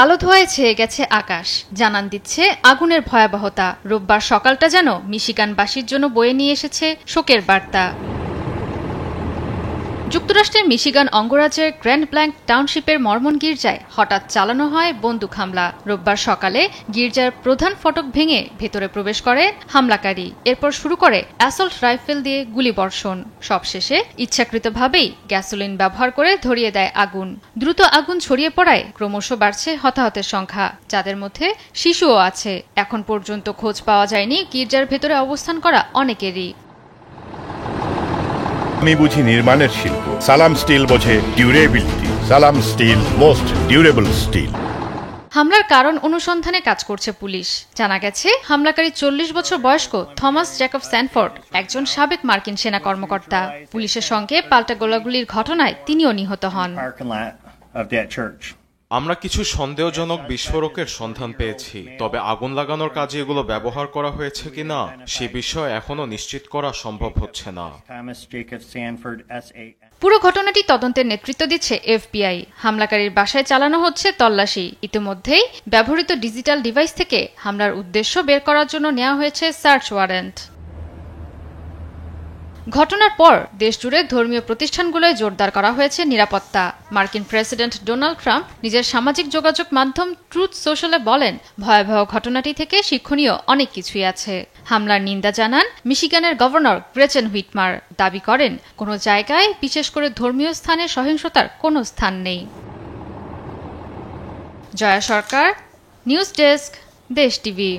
কালো ধোঁয়ায় ছেয়ে গেছে আকাশ, জানান দিচ্ছে আগুনের ভয়াবহতা। রোববার সকালটা যেন মিশিগানবাসীর জন্য বয়ে নিয়ে এসেছে শোকের বার্তা। যুক্তরাষ্ট্রের মিশিগান অঙ্গরাজ্যের গ্র্যান্ড ব্ল্যাঙ্ক টাউনশিপের মর্মন গির্জায় হঠাৎ চালানো হয় বন্দুক হামলা। রোববার সকালে গির্জার প্রধান ফটক ভেঙে ভেতরে প্রবেশ করে হামলাকারী। এরপর শুরু করে অ্যাসল্ট রাইফেল দিয়ে গুলিবর্ষণ। সবশেষে ইচ্ছাকৃতভাবেই গ্যাসোলিন ব্যবহার করে ধরিয়ে দেয় আগুন। দ্রুত আগুন ছড়িয়ে পড়ায় ক্রমশ বাড়ছে হতাহতের সংখ্যা, যাদের মধ্যে শিশুও আছে। এখন পর্যন্ত খোঁজ পাওয়া যায়নি গির্জার ভেতরে অবস্থান করা অনেকেরই। আমি বুঝি নির্মাণের শিল্প, সালাম স্টিল বোঝে ডিউরেবিলিটি। সালাম স্টিল, মোস্ট ডিউরেবল স্টিল। হামলার কারণ অনুসন্ধানে কাজ করছে পুলিশ। জানা গেছে, হামলাকারী 40 বছর বয়স্ক থমাস জ্যাকব স্যানফোর্ড, একজন সাবেক মার্কিন সেনা কর্মকর্তা। পুলিশের সঙ্গে পাল্টা গোলাগুলির ঘটনায় তিনিও নিহত হন। আমরা কিছু সন্দেহজনক বিস্ফোরকের সন্ধান পেয়েছি, তবে আগুন লাগানোর কাজে এগুলো ব্যবহার করা হয়েছে কিনা সে বিষয়ে এখনো নিশ্চিত করা সম্ভব হচ্ছে না। পুরো ঘটনাটি তদন্তের নেতৃত্ব দিচ্ছে এফবিআই। হামলাকারীর বাসায় চালানো হচ্ছে তল্লাশি। ইতিমধ্যেই ব্যবহৃত ডিজিটাল ডিভাইস থেকে হামলার উদ্দেশ্য বের করার জন্য নেওয়া হয়েছে সার্চ ওয়ারেন্ট। ঘটনার পর দেশজুড়ে ধর্মীয় প্রতিষ্ঠানগুলোয় জোরদার করা হয়েছে নিরাপত্তা। মার্কিন প্রেসিডেন্ট ডোনাল্ড ট্রাম্প নিজের সামাজিক যোগাযোগ মাধ্যম ট্রুথ সোশ্যালে বলেন, ভয়াবহ ঘটনাটি থেকে শিক্ষণীয় অনেক কিছুই আছে। হামলার নিন্দা জানান মিশিগানের গভর্নর গ্রেচেন হুইটমার। দাবি করেন, কোনো জায়গায়, বিশেষ করে ধর্মীয় স্থানে সহিংসতার কোনো স্থান নেই। জয়া সরকার, নিউজ ডেস্ক, দেশ টিভি।